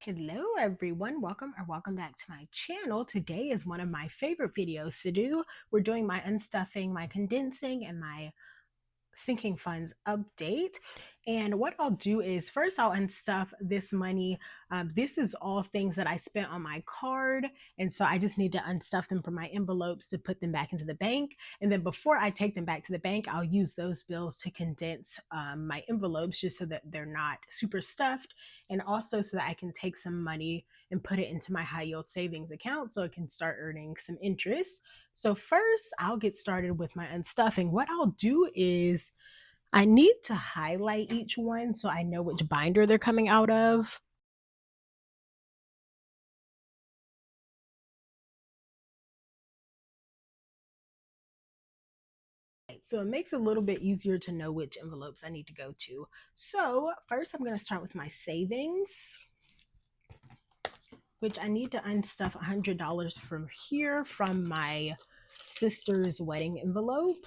Hello everyone, welcome back to my channel. Today is one of my favorite videos to do. We're doing my unstuffing, my condensing, and my sinking funds update. And what I'll do is first I'll unstuff this money. This is all things that I spent on my card, and so I just need to unstuff them from my envelopes to put them back into the bank. And then before I take them back to the bank, I'll use those bills to condense my envelopes just so that they're not super stuffed, and also so that I can take some money and put it into my high yield savings account so it can start earning some interest. So first, I'll get started with my unstuffing. What I'll do is I need to highlight each one so I know which binder they're coming out of. So it makes it a little bit easier to know which envelopes I need to go to. So first I'm going to start with my savings, which I need to unstuff $100 from here from my sister's wedding envelope.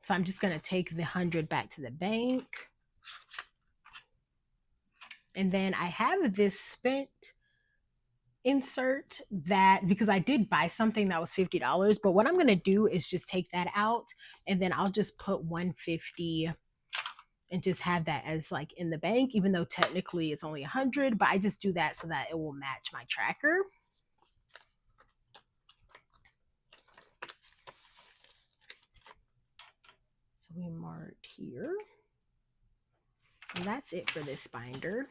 So I'm just going to take the 100 back to the bank. And then I have this spent insert that because I did buy something that was $50, but what I'm going to do is just take that out and then I'll just put 150 and just have that as like in the bank, even though technically it's only 100, but I just do that so that it will match my tracker. So we marked here. And that's it for this binder.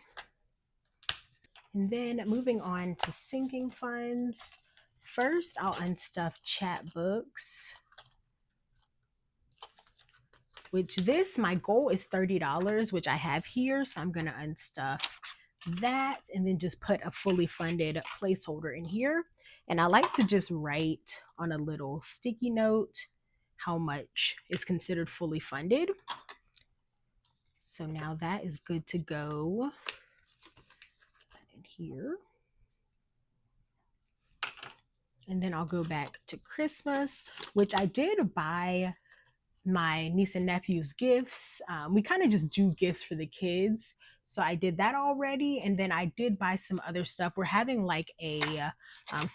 And then moving on to sinking funds. First, I'll unstuff chat books, which my goal is $30, which I have here. So I'm going to unstuff that and then just put a fully funded placeholder in here. And I like to just write on a little sticky note how much is considered fully funded. So now that is good to go in here. And then I'll go back to Christmas, which I did buy my niece and nephew's gifts. We kind of just do gifts for the kids. So I did that already. And then I did buy some other stuff. We're having like a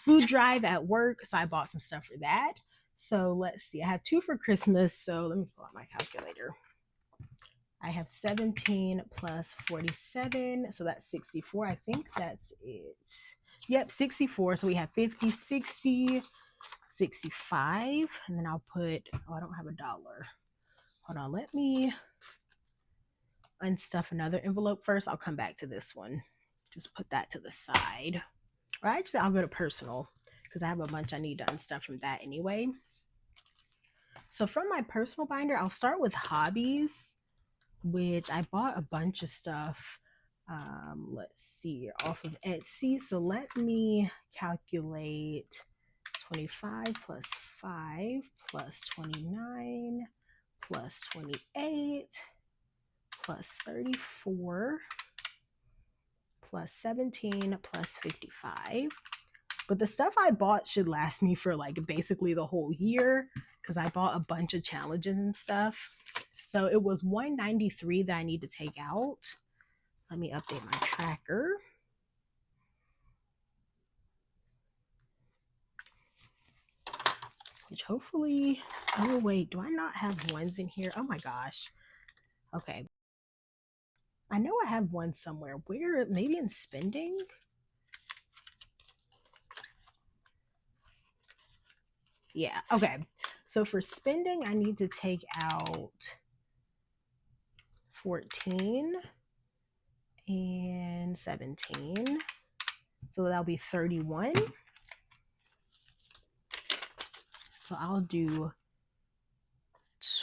food drive at work. So I bought some stuff for that. So let's see. I have 2 for Christmas. So let me pull out my calculator. I have 17 plus 47. So that's 64. I think that's it. Yep, 64. So we have 50, 60, 65. And then I'll put, I don't have a dollar. Hold on, let me unstuff another envelope first. I'll come back to this one. Just put that to the side. Or actually, I'll go to personal because I have a bunch I need to unstuff from that anyway. So from my personal binder, I'll start with hobbies, which I bought a bunch of stuff. Let's see, off of Etsy. So let me calculate 25 plus 5 plus 29 plus 28 plus 34 plus 17 plus 55. But the stuff I bought should last me for like basically the whole year because I bought a bunch of challenges and stuff. So it was 193 that I need to take out. Let me update my tracker. Which hopefully, oh wait, do I not have ones in here? Oh my gosh. Okay. I know I have one somewhere. Where? Maybe in spending? Yeah, okay. So for spending, I need to take out 14 and 17. So that'll be 31. So I'll do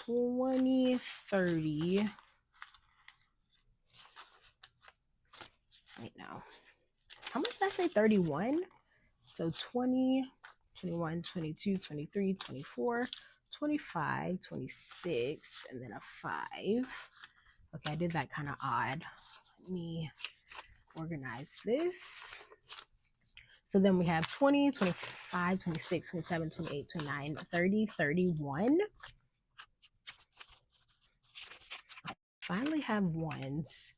20, 30. Wait, no. How much did I say? 31? So 20, 21, 22, 23, 24, 25, 26, and then a 5. Okay, I did that kind of odd. Let me organize this. So then we have 20, 25, 26, 27, 28, 29, 30, 31. finally have ones.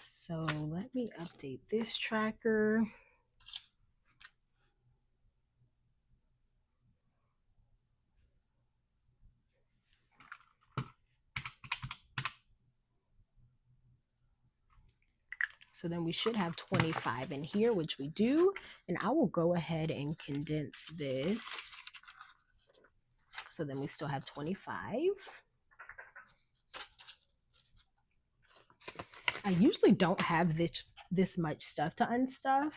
So let me update this tracker. So then we should have 25 in here, which we do. And I will go ahead and condense this. So then we still have 25. I usually don't have this much stuff to unstuff,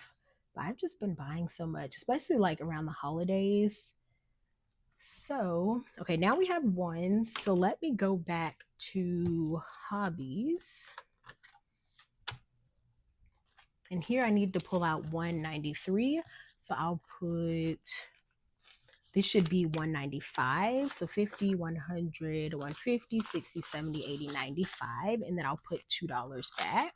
but I've just been buying so much, especially like around the holidays. So, okay, now we have ones. So let me go back to hobbies. And here I need to pull out 193. So I'll put, this should be 195. So 50, 100, 150, 60, 70, 80, 95. And then I'll put $2 back.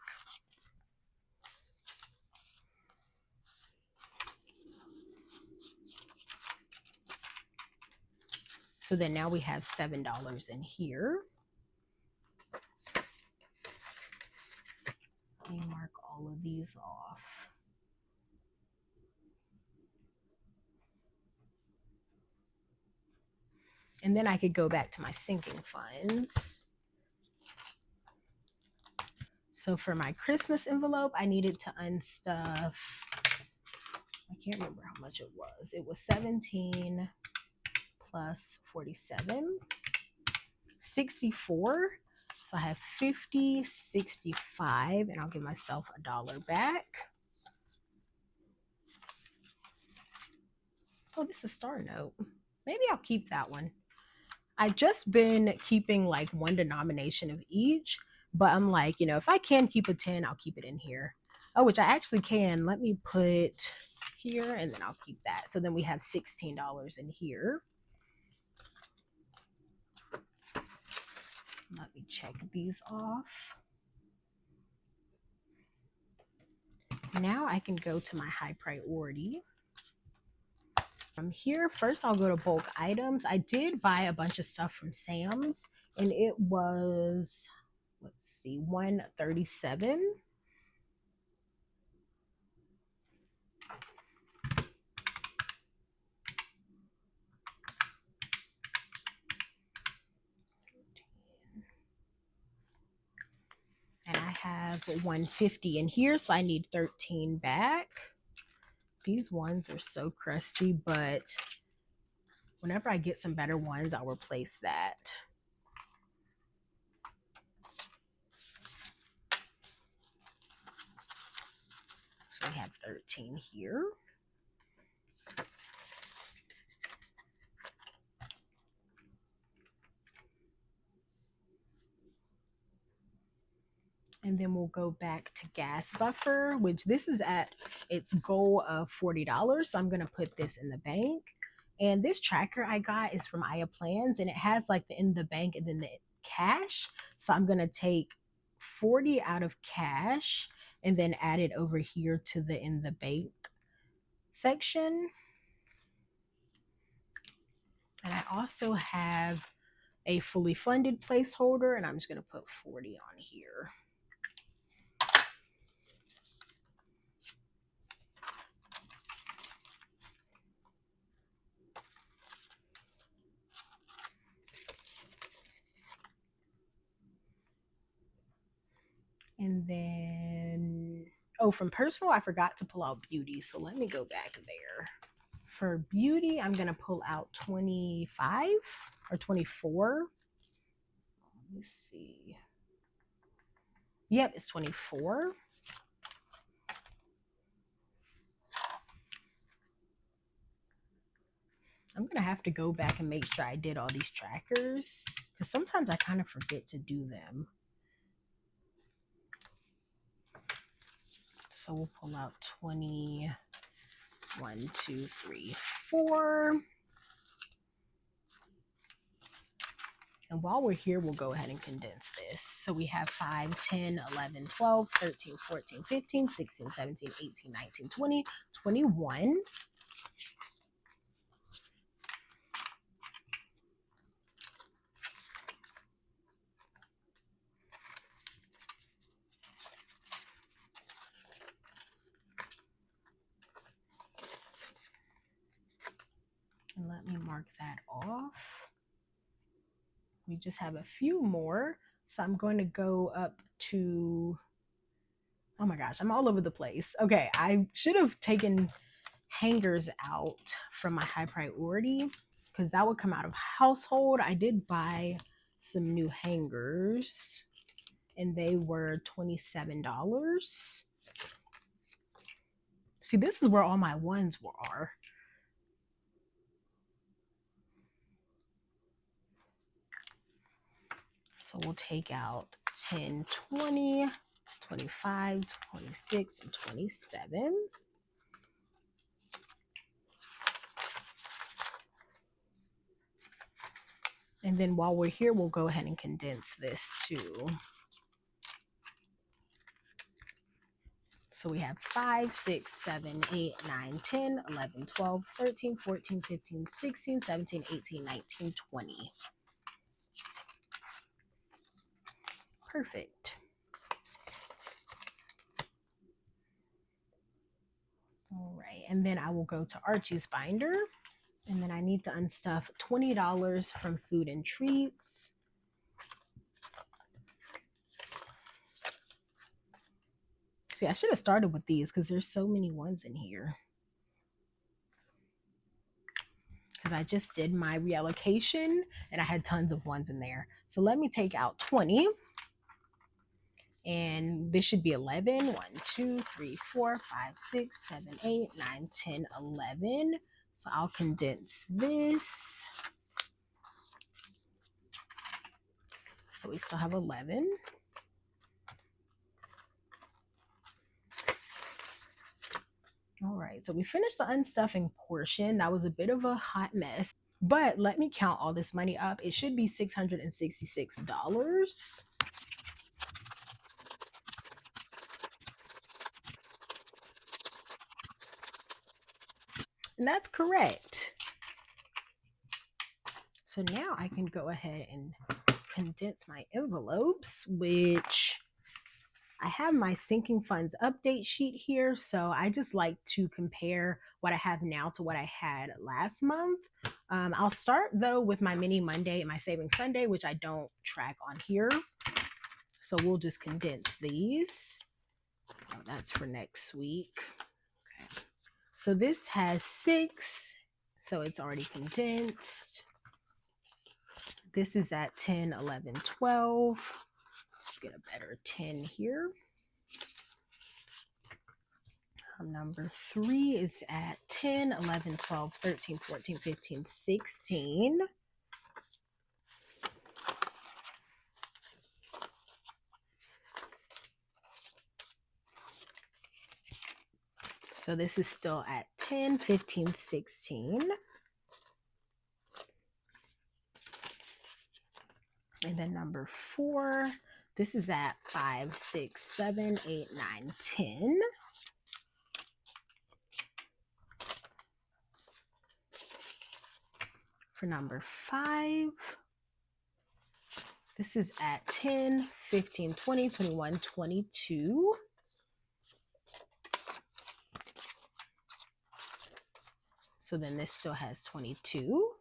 So then now we have $7 in here. Let me mark all of these off. And then I could go back to my sinking funds. So for my Christmas envelope, I needed to unstuff, I can't remember how much it was. It was 17 plus 47, 64. So I have 50, 65, and I'll give myself $1 back. Oh, this is a star note. Maybe I'll keep that one. I've just been keeping like one denomination of each, but I'm like, you know, if I can keep a 10, I'll keep it in here. Oh, which I actually can. Let me put here and then I'll keep that. So then we have $16 in here. Let me check these off. Now I can go to my high priority. From here, first I'll go to bulk items. I did buy a bunch of stuff from Sam's and it was, let's see, $137. And I have 150 in here, so I need 13 back. These ones are so crusty, but whenever I get some better ones, I'll replace that. So we have 13 here. And then we'll go back to gas buffer, which this is at its goal of $40. So I'm going to put this in the bank. And this tracker I got is from Aya Plans, and it has like the in the bank and then the cash. So I'm going to take 40 out of cash and then add it over here to the in the bank section. And I also have a fully funded placeholder, and I'm just going to put 40 on here. And then, oh, from personal, I forgot to pull out beauty. So let me go back there. For beauty, I'm going to pull out 25 or 24. Let me see. Yep, it's 24. I'm going to have to go back and make sure I did all these trackers because sometimes I kind of forget to do them. So we'll pull out 20, 1, 2, 3, 4. And while we're here, we'll go ahead and condense this. So we have 5, 10, 11, 12, 13, 14, 15, 16, 17, 18, 19, 20, 21. We just have a few more. So I'm going to go up to, oh my gosh, I'm all over the place. Okay, I should have taken hangers out from my high priority because that would come out of household. I did buy some new hangers and they were $27. See, this is where all my ones are. So we'll take out 10, 20, 25, 26, and 27. And then while we're here, we'll go ahead and condense this too. So we have 5, 6, 7, 8, 9, 10, 11, 12, 13, 14, 15, 16, 17, 18, 19, 20. Perfect. All right, and then I will go to Archie's binder. And then I need to unstuff $20 from food and treats. See, I should have started with these because there's so many ones in here. Because I just did my reallocation and I had tons of ones in there. So let me take out 20. And this should be 11. 1, 2, 3, 4, 5, 6, 7, 8, 9, 10, 11. So I'll condense this. So we still have 11. All right, so we finished the unstuffing portion. That was a bit of a hot mess, but let me count all this money up. It should be $666. And that's correct. So now I can go ahead and condense my envelopes, which I have my sinking funds update sheet here. So I just like to compare what I have now to what I had last month. I'll start though with my mini Monday and my saving Sunday, which I don't track on here. So we'll just condense these. Oh, that's for next week. Okay. So this has 6, so it's already condensed. This is at 10, 11, 12. Let's get a better 10 here. Number 3 is at 10, 11, 12, 13, 14, 15, 16. So this is still at 10, 15, 16. And then number 4, this is at 5, 6, 7, 8, 9, 10. For number 5, this is at 10, 15, 20, 21, 22. So then this still has 22.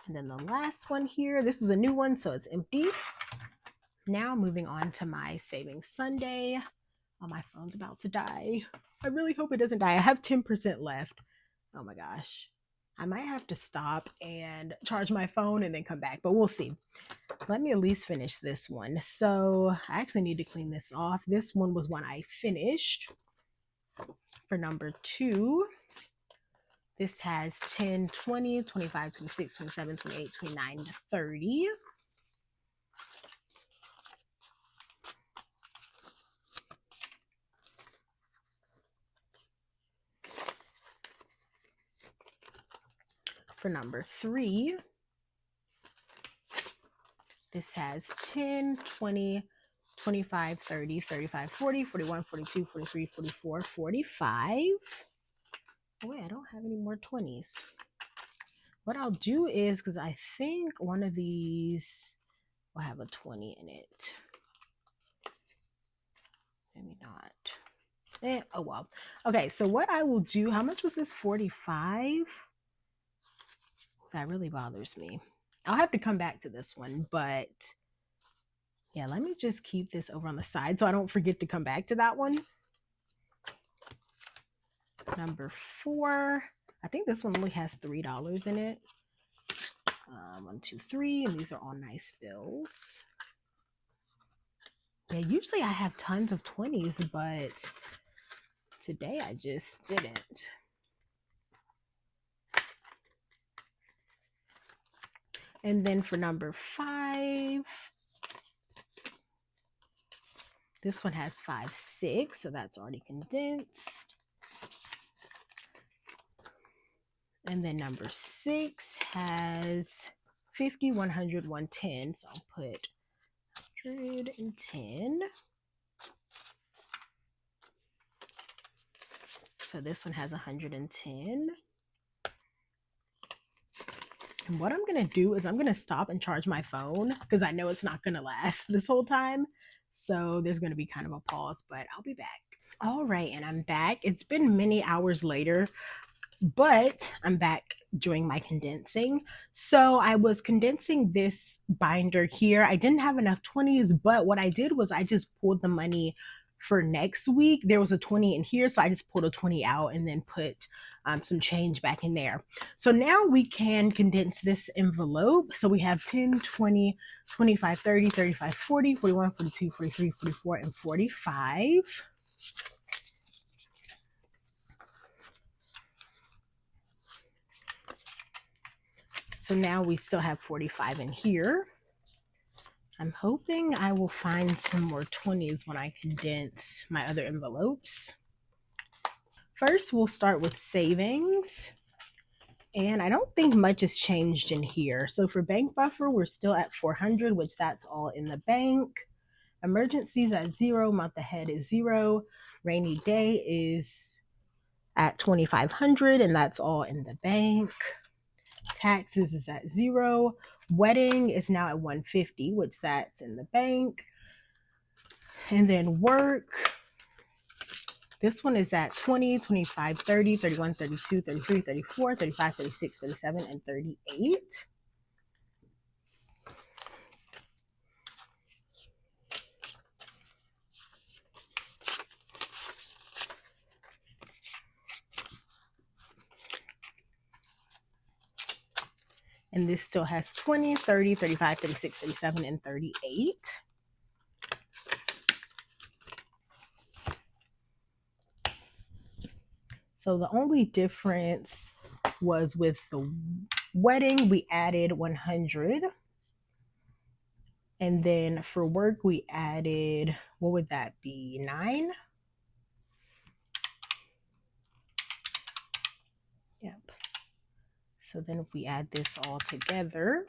And then the last one here, this was a new one, so it's empty. Now moving on to my savings Sunday. Oh, my phone's about to die. I really hope it doesn't die. I have 10% left. Oh my gosh. I might have to stop and charge my phone and then come back, but we'll see. Let me at least finish this one. So I actually need to clean this off. This one was one I finished. For number 2, this has 10, 20, 25, 26, 27, 28, 29, 30. For number 3, this has 10, 20, 25, 30, 35, 40, 41, 42, 43, 44, 45. Oh, wait, I don't have any more 20s. What I'll do is, because I think one of these will have a 20 in it. Maybe not. Oh well. Okay, so what I will do, how much was this? 45? That really bothers me. I'll have to come back to this one, but yeah, let me just keep this over on the side so I don't forget to come back to that one. Number 4. I think this one only has $3 in it. 1, 2, 3, and these are all nice bills. Yeah, usually I have tons of 20s, but today I just didn't. And then for number 5, this one has 5, 6, so that's already condensed. And then number 6 has 50, 100, 110, so I'll put 110. So this one has 110. And what I'm going to do is I'm going to stop and charge my phone because I know it's not going to last this whole time. So there's going to be kind of a pause, but I'll be back. All right, and I'm back. It's been many hours later, but I'm back doing my condensing. So I was condensing this binder here. I didn't have enough 20s, but what I did was I just pulled the money for next week. There was a 20 in here, so I just pulled a 20 out and then put some change back in there. So now we can condense this envelope. So we have 10, 20, 25, 30, 35, 40, 41, 42, 43, 44, and 45. So now we still have 45 in here. I'm hoping I will find some more 20s when I condense my other envelopes. First, we'll start with savings. And I don't think much has changed in here. So for bank buffer, we're still at 400, which that's all in the bank. Emergencies at 0, month ahead is 0. Rainy day is at 2,500, and that's all in the bank. Taxes is at 0. Wedding is now at 150, which that's in the bank. And then work, this one is at 20, 25, 30, 31, 32, 33, 34, 35, 36, 37, and 38. And this still has 20, 30, 35, 36, 37, and 38. So the only difference was with the wedding, we added 100. And then for work, we added, what would that be, 9? Yep. So then if we add this all together,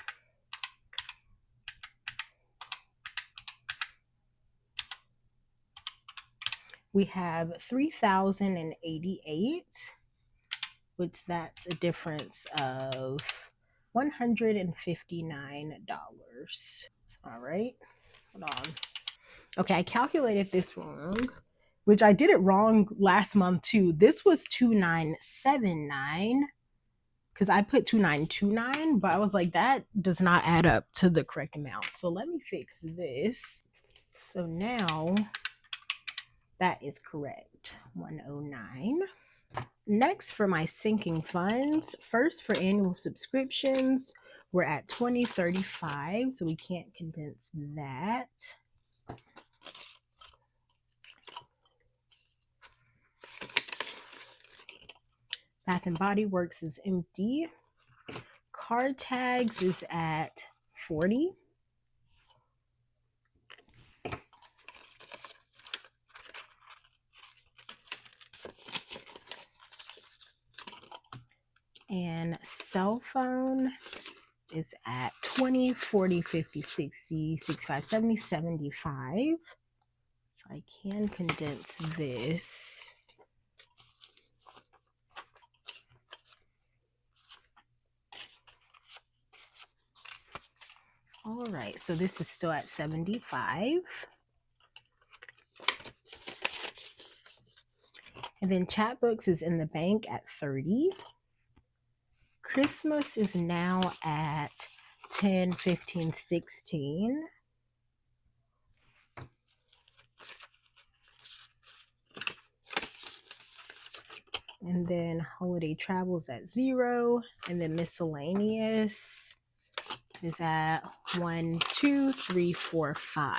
we have 3,088, which that's a difference of $159. All right, hold on. Okay, I calculated this wrong, which I did it wrong last month too. This was 2,979 because I put 2,929, but I was like, that does not add up to the correct amount. So let me fix this. So now that is correct, 109. Next, for my sinking funds, first for annual subscriptions, we're at 2035, so we can't condense that. Bath and Body Works is empty. Card tags is at 40. And cell phone is at 20, 40, 50, 60, 65, 70, 75. So I can condense this. All right, so this is still at 75. And then chat books is in the bank at 30. Christmas is now at 10, 15, 16. And then holiday travels at 0. And then miscellaneous is at 1, 2, 3, 4, 5.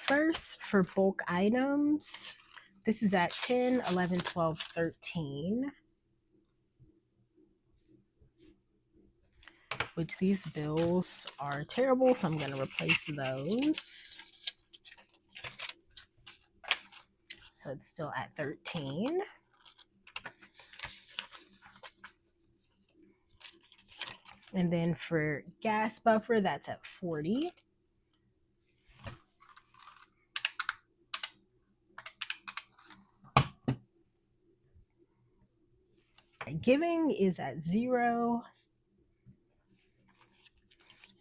First, for bulk items, this is at 10, 11, 12, 13. Which these bills are terrible, so I'm going to replace those. So it's still at 13. And then for gas buffer, that's at 40. Giving is at 0.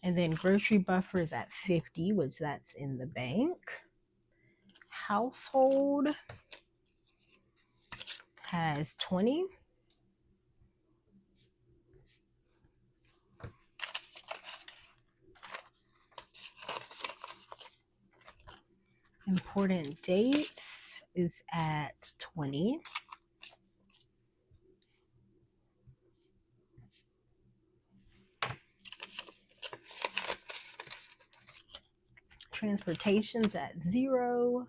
And then grocery buffer is at 50, which that's in the bank. Household has 20. Important dates is at 20. Transportation's at 0.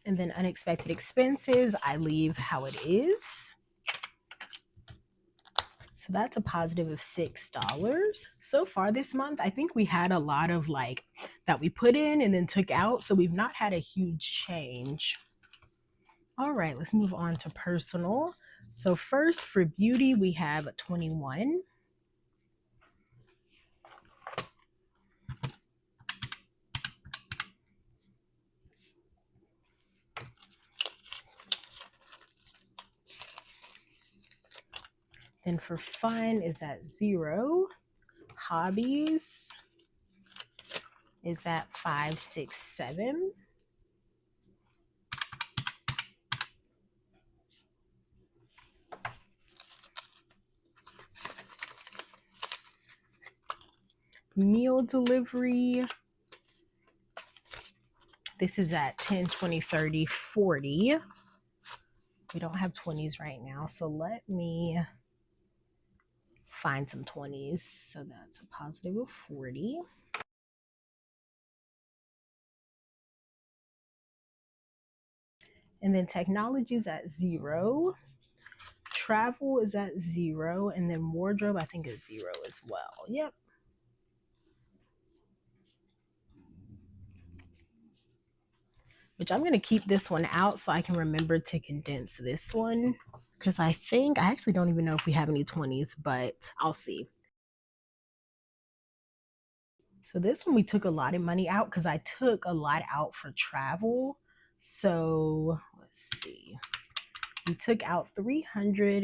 And then unexpected expenses, I leave how it is. So that's a positive of $6. So far this month, I think we had a lot of like that we put in and then took out. So we've not had a huge change. All right, let's move on to personal. So first for beauty, we have 21. Then for fun is at 0. Hobbies is at 5, 6, 7. Meal delivery. This is at 10, 20, 30, 40. We don't have 20s right now, so let me find some 20s. So that's a positive of 40. And then technology is at 0. Travel is at 0. And then wardrobe, I think, is 0 as well. Yep. Which I'm going to keep this one out so I can remember to condense this one. Because I actually don't even know if we have any 20s, but I'll see. So this one we took a lot of money out because I took a lot out for travel. So let's see. We took out $358.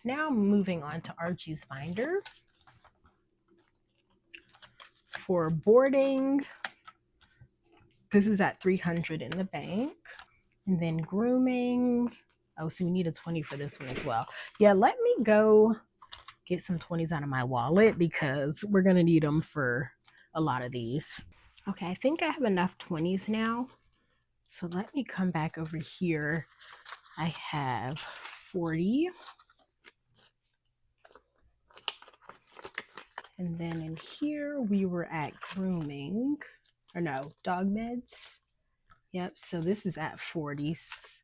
Now moving on to Archie's binder. For boarding, this is at $300 in the bank. And then grooming. Oh, so we need a 20 for this one as well. Yeah, let me go get some 20s out of my wallet because we're going to need them for a lot of these. Okay, I think I have enough 20s now. So let me come back over here. I have 40. And then in here, we were at grooming. Or no, dog meds. Yep, so this is at 40s.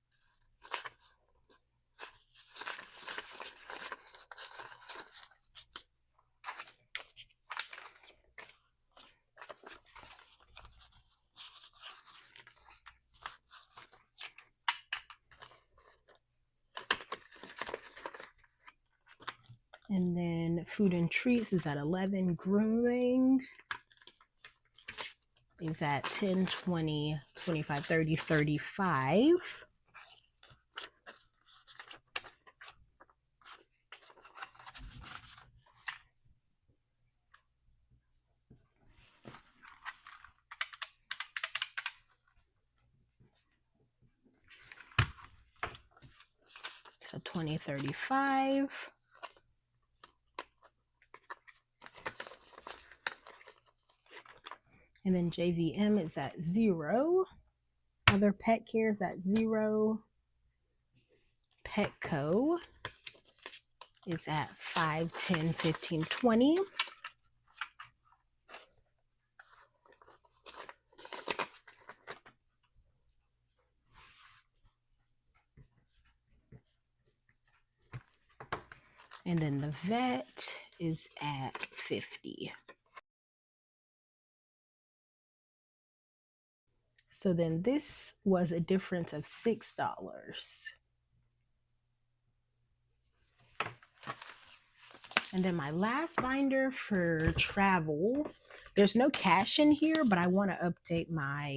And then food and treats is at 11. Grooming is at 10, 20, 25, 30, 35. So 2035. And then JVM is at 0. Other pet care is at 0. Petco is at 5, 10, 15, 20. And then the vet is at 50. So then this was a difference of $6. And then my last binder for travel, there's no cash in here, but I want to update my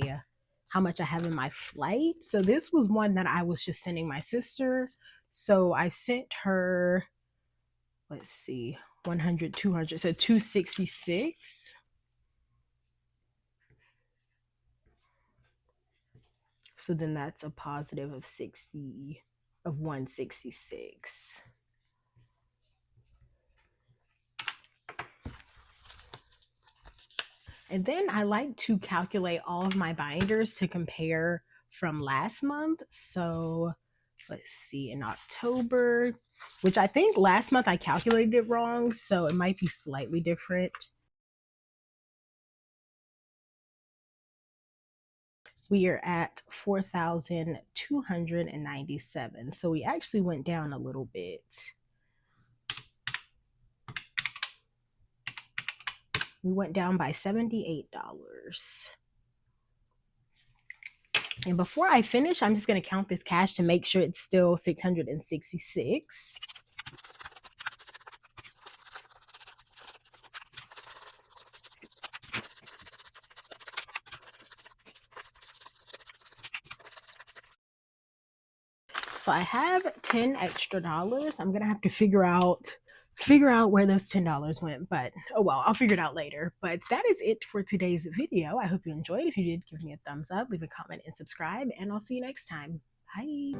how much I have in my flight. So this was one that I was just sending my sister. So I sent her, let's see, 100, 200, so 266. So then that's a positive of 166. And then I like to calculate all of my binders to compare from last month. So let's see, in October, which I think last month I calculated it wrong, so it might be slightly different. We are at 4,297. So we actually went down a little bit. We went down by $78. And before I finish, I'm just going to count this cash to make sure it's still 666. So I have 10 extra dollars. I'm going to have to figure out where those $10 went, but oh well, I'll figure it out later. But that is it for today's video. I hope you enjoyed. If you did, give me a thumbs up, leave a comment, and subscribe, and I'll see you next time. Bye.